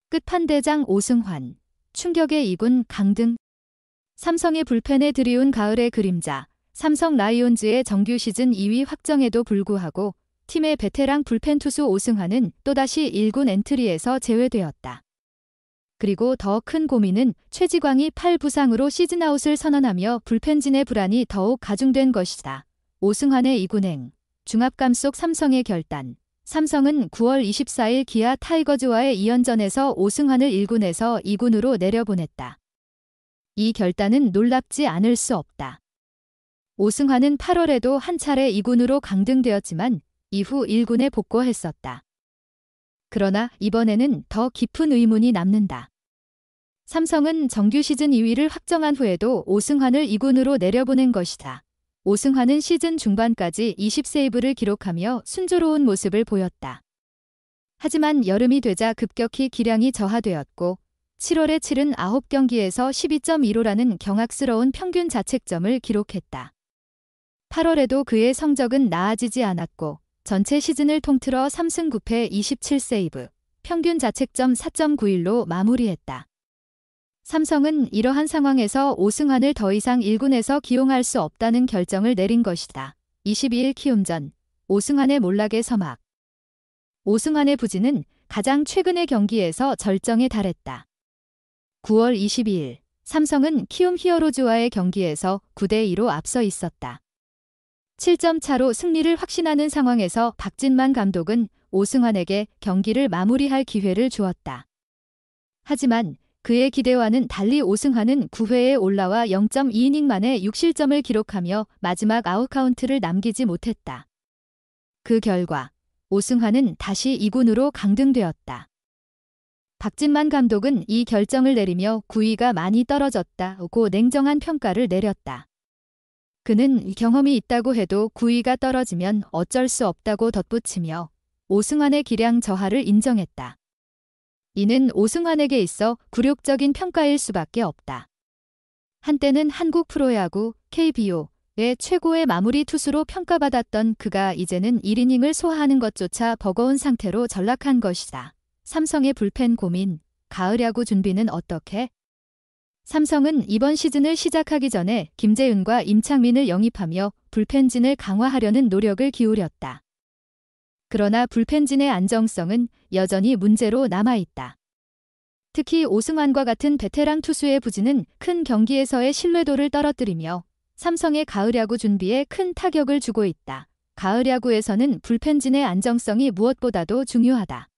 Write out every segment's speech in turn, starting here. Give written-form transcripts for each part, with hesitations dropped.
끝판대장 오승환, 충격의 2군 강등. 삼성의 불펜에 들이운 가을의 그림자. 삼성 라이온즈의 정규 시즌 2위 확정에도 불구하고 팀의 베테랑 불펜 투수 오승환은 또다시 1군 엔트리에서 제외되었다. 그리고 더 큰 고민은 최지광이 팔 부상으로 시즌아웃을 선언하며 불펜진의 불안이 더욱 가중된 것이다. 오승환의 2군행, 중압감속 삼성의 결단. 삼성은 9월 24일 기아 타이거즈와의 2연전에서 오승환을 1군에서 2군으로 내려보냈다. 이 결단은 놀랍지 않을 수 없다. 오승환은 8월에도 한 차례 2군으로 강등되었지만 이후 1군에 복귀했었다. 그러나 이번에는 더 깊은 의문이 남는다. 삼성은 정규 시즌 2위를 확정한 후에도 오승환을 2군으로 내려보낸 것이다. 오승환은 시즌 중반까지 20세이브를 기록하며 순조로운 모습을 보였다. 하지만 여름이 되자 급격히 기량이 저하되었고 7월에 치른 9경기에서 12.15라는 경악스러운 평균 자책점을 기록했다. 8월에도 그의 성적은 나아지지 않았고 전체 시즌을 통틀어 3승 9패 27세이브, 평균 자책점 4.91로 마무리했다. 삼성은 이러한 상황에서 오승환을 더 이상 1군에서 기용할 수 없다는 결정을 내린 것이다. 22일 키움전, 오승환의 몰락의 서막. 오승환의 부진은 가장 최근의 경기에서 절정에 달했다. 9월 22일, 삼성은 키움 히어로즈와의 경기에서 9대2로 앞서 있었다. 7점 차로 승리를 확신하는 상황에서 박진만 감독은 오승환에게 경기를 마무리할 기회를 주었다. 하지만 그의 기대와는 달리 오승환은 9회에 올라와 0.2이닝 만에 6실점을 기록하며 마지막 아웃카운트를 남기지 못했다. 그 결과 오승환은 다시 2군으로 강등되었다. 박진만 감독은 이 결정을 내리며 9위가 많이 떨어졌다고 냉정한 평가를 내렸다. 그는 경험이 있다고 해도 9위가 떨어지면 어쩔 수 없다고 덧붙이며 오승환의 기량 저하를 인정했다. 이는 오승환에게 있어 굴욕적인 평가일 수밖에 없다. 한때는 한국 프로야구 KBO의 최고의 마무리 투수로 평가받았던 그가 이제는 1이닝을 소화하는 것조차 버거운 상태로 전락한 것이다. 삼성의 불펜 고민, 가을 야구 준비는 어떻게? 삼성은 이번 시즌을 시작하기 전에 김재은과 임창민을 영입하며 불펜진을 강화하려는 노력을 기울였다. 그러나 불펜진의 안정성은 여전히 문제로 남아있다. 특히 오승환과 같은 베테랑 투수의 부진은 큰 경기에서의 신뢰도를 떨어뜨리며 삼성의 가을 야구 준비에 큰 타격을 주고 있다. 가을 야구에서는 불펜진의 안정성이 무엇보다도 중요하다.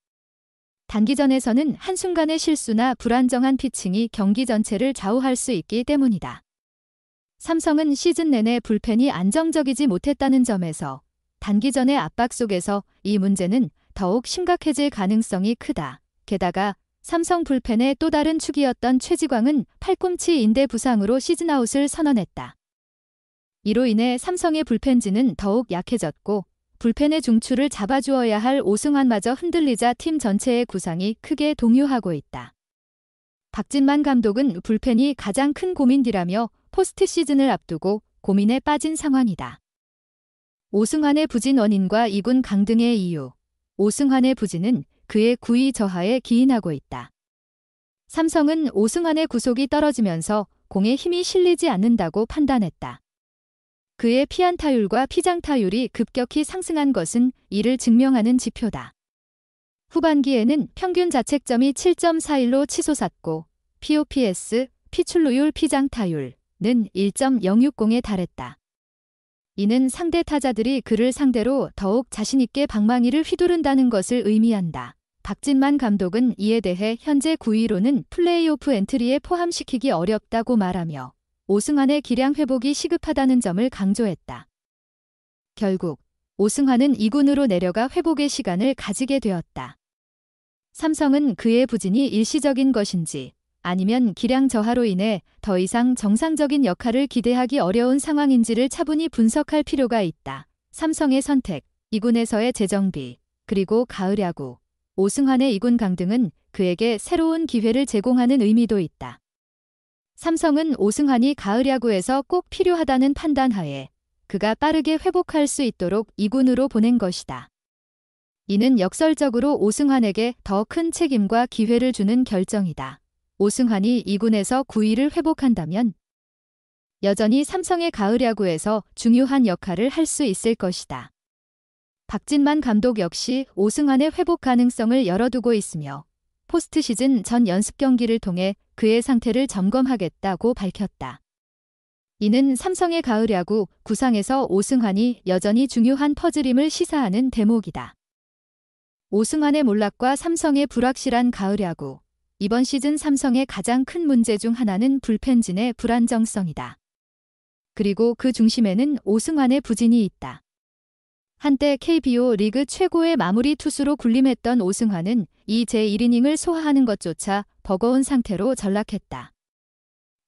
단기전에서는 한순간의 실수나 불안정한 피칭이 경기 전체를 좌우할 수 있기 때문이다. 삼성은 시즌 내내 불펜이 안정적이지 못했다는 점에서 단기전의 압박 속에서 이 문제는 더욱 심각해질 가능성이 크다. 게다가 삼성 불펜의 또 다른 축이었던 최지광은 팔꿈치 인대 부상으로 시즌아웃을 선언했다. 이로 인해 삼성의 불펜진은 더욱 약해졌고 불펜의 중추를 잡아주어야 할 오승환마저 흔들리자 팀 전체의 구상이 크게 동요하고 있다. 박진만 감독은 불펜이 가장 큰 고민이라며 포스트 시즌을 앞두고 고민에 빠진 상황이다. 오승환의 부진 원인과 2군 강등의 이유. 오승환의 부진은 그의 9위 저하에 기인하고 있다. 삼성은 오승환의 구속이 떨어지면서 공에 힘이 실리지 않는다고 판단했다. 그의 피안타율과 피장타율이 급격히 상승한 것은 이를 증명하는 지표다. 후반기에는 평균 자책점이 7.41로 치솟았고 POPS, 피출루율 피장타율은 1.060에 달했다. 이는 상대 타자들이 그를 상대로 더욱 자신있게 방망이를 휘두른다는 것을 의미한다. 박진만 감독은 이에 대해 현재 9위로는 플레이오프 엔트리에 포함시키기 어렵다고 말하며 오승환의 기량 회복이 시급하다는 점을 강조했다. 결국 오승환은 2군으로 내려가 회복의 시간을 가지게 되었다. 삼성은 그의 부진이 일시적인 것인지 아니면 기량 저하로 인해 더 이상 정상적인 역할을 기대하기 어려운 상황인지를 차분히 분석할 필요가 있다. 삼성의 선택, 2군에서의 재정비, 그리고 가을 야구. 오승환의 2군 강등은 그에게 새로운 기회를 제공하는 의미도 있다. 삼성은 오승환이 가을 야구에서 꼭 필요하다는 판단하에 그가 빠르게 회복할 수 있도록 2군으로 보낸 것이다. 이는 역설적으로 오승환에게 더 큰 책임과 기회를 주는 결정이다. 오승환이 2군에서 9위를 회복한다면 여전히 삼성의 가을 야구에서 중요한 역할을 할 수 있을 것이다. 박진만 감독 역시 오승환의 회복 가능성을 열어두고 있으며 포스트 시즌 전 연습 경기를 통해 그의 상태를 점검하겠다고 밝혔다. 이는 삼성의 가을 야구 구상에서 오승환이 여전히 중요한 퍼즐임을 시사하는 대목이다. 오승환의 몰락과 삼성의 불확실한 가을 야구. 이번 시즌 삼성의 가장 큰 문제 중 하나는 불펜진의 불안정성이다. 그리고 그 중심에는 오승환의 부진이 있다. 한때 KBO 리그 최고의 마무리 투수로 군림했던 오승환은 이 제1이닝을 소화하는 것조차 버거운 상태로 전락했다.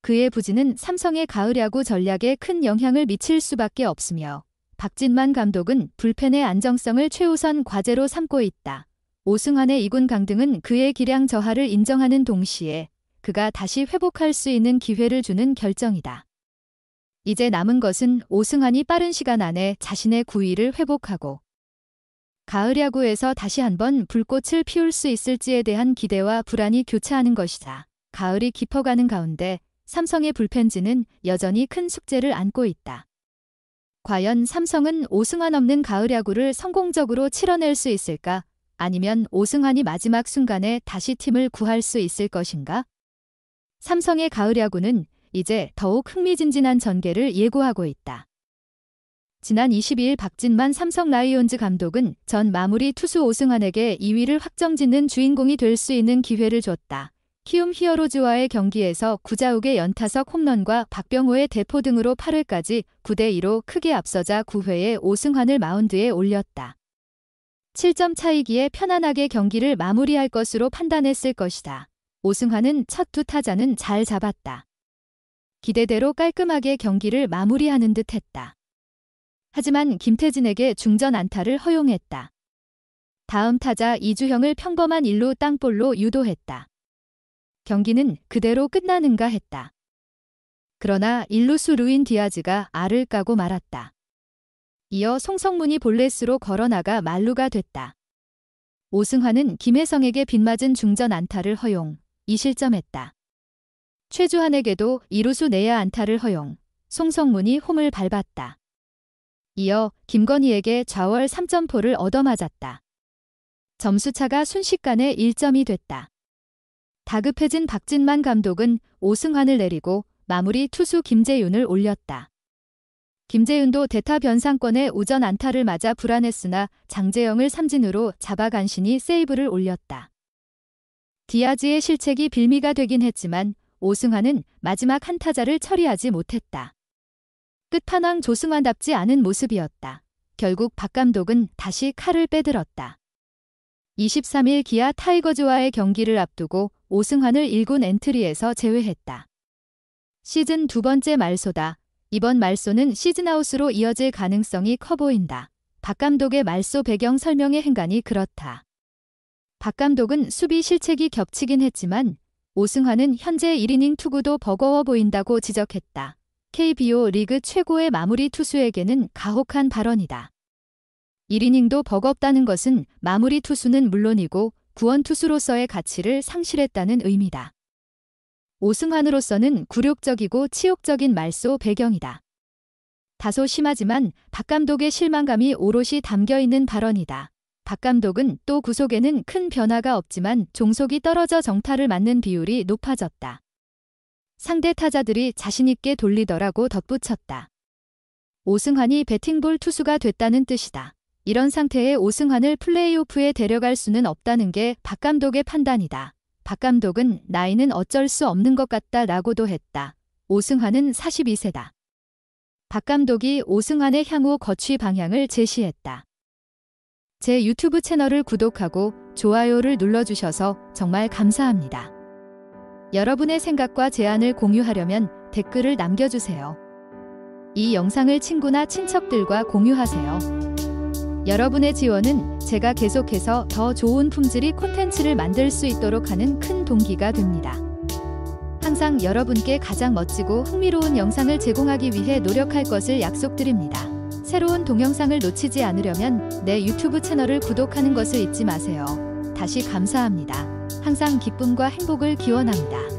그의 부진은 삼성의 가을 야구 전략에 큰 영향을 미칠 수밖에 없으며 박진만 감독은 불펜의 안정성을 최우선 과제로 삼고 있다. 오승환의 2군 강등은 그의 기량 저하를 인정하는 동시에 그가 다시 회복할 수 있는 기회를 주는 결정이다. 이제 남은 것은 오승환이 빠른 시간 안에 자신의 9위를 회복하고 가을 야구에서 다시 한번 불꽃을 피울 수 있을지에 대한 기대와 불안이 교차하는 것이다. 가을이 깊어가는 가운데 삼성의 불펜진은 여전히 큰 숙제를 안고 있다. 과연 삼성은 오승환 없는 가을 야구를 성공적으로 치러낼 수 있을까? 아니면 오승환이 마지막 순간에 다시 팀을 구할 수 있을 것인가? 삼성의 가을 야구는 이제 더욱 흥미진진한 전개를 예고하고 있다. 지난 22일 박진만 삼성 라이온즈 감독은 전 마무리 투수 오승환에게 2위를 확정짓는 주인공이 될 수 있는 기회를 줬다. 키움 히어로즈와의 경기에서 구자욱의 연타석 홈런과 박병호의 대포 등으로 8회까지 9대2로 크게 앞서자 9회에 오승환을 마운드에 올렸다. 7점 차이기에 편안하게 경기를 마무리할 것으로 판단했을 것이다. 오승환은 첫 두 타자는 잘 잡았다. 기대대로 깔끔하게 경기를 마무리하는 듯 했다. 하지만 김태진에게 중전 안타를 허용했다. 다음 타자 이주형을 평범한 1루 땅볼로 유도했다. 경기는 그대로 끝나는가 했다. 그러나 1루수 루인 디아즈가 알을 까고 말았다. 이어 송성문이 볼넷으로 걸어나가 만루가 됐다. 오승환은 김혜성에게 빗맞은 중전 안타를 허용, 2실점했다. 최주환에게도 2루수 내야 안타를 허용, 송성문이 홈을 밟았다. 이어 김건희에게 좌월 3점포를 얻어맞았다. 점수차가 순식간에 1점이 됐다. 다급해진 박진만 감독은 오승환을 내리고 마무리 투수 김재윤을 올렸다. 김재윤도 대타 변상권에 우전 안타를 맞아 불안했으나 장재영을 삼진으로 잡아 간신히 세이브를 올렸다. 디아즈의 실책이 빌미가 되긴 했지만 오승환은 마지막 한 타자를 처리하지 못했다. 끝판왕 조승환답지 않은 모습이었다. 결국 박 감독은 다시 칼을 빼들었다. 23일 기아 타이거즈와의 경기를 앞두고 오승환을 1군 엔트리에서 제외했다. 시즌 두 번째 말소다. 이번 말소는 시즌아웃으로 이어질 가능성이 커 보인다. 박 감독의 말소 배경 설명의 행간이 그렇다. 박 감독은 수비 실책이 겹치긴 했지만 오승환은 현재 1이닝 투구도 버거워 보인다고 지적했다. KBO 리그 최고의 마무리 투수에게는 가혹한 발언이다. 1이닝도 버겁다는 것은 마무리 투수는 물론이고 구원 투수로서의 가치를 상실했다는 의미다. 오승환으로서는 굴욕적이고 치욕적인 말소 배경이다. 다소 심하지만 박 감독의 실망감이 오롯이 담겨있는 발언이다. 박 감독은 또 구속에는 큰 변화가 없지만 종속이 떨어져 정타를 맞는 비율이 높아졌다. 상대 타자들이 자신있게 돌리더라고 덧붙였다. 오승환이 배팅볼 투수가 됐다는 뜻이다. 이런 상태의 오승환을 플레이오프에 데려갈 수는 없다는 게 박 감독의 판단이다. 박 감독은 나이는 어쩔 수 없는 것 같다 라고도 했다. 오승환은 42세다. 박 감독이 오승환의 향후 거취 방향을 제시했다. 제 유튜브 채널을 구독하고 좋아요를 눌러주셔서 정말 감사합니다. 여러분의 생각과 제안을 공유하려면 댓글을 남겨주세요. 이 영상을 친구나 친척들과 공유하세요. 여러분의 지원은 제가 계속해서 더 좋은 품질의 콘텐츠를 만들 수 있도록 하는 큰 동기가 됩니다. 항상 여러분께 가장 멋지고 흥미로운 영상을 제공하기 위해 노력할 것을 약속드립니다. 새로운 동영상을 놓치지 않으려면 내 유튜브 채널을 구독하는 것을 잊지 마세요. 다시 감사합니다. 항상 기쁨과 행복을 기원합니다.